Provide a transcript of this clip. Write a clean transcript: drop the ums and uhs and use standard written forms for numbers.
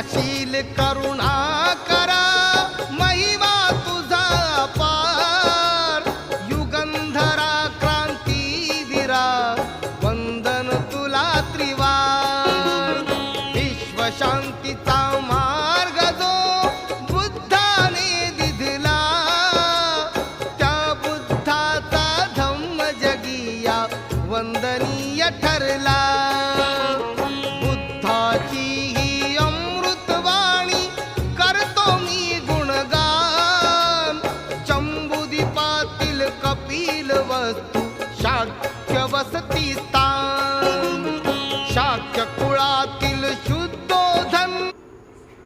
कृपाशील करुणा करा महिमा तुझा पार युगंधरा क्रांतीवीरा वंदन तुला त्रिवार विश्वशांतीचा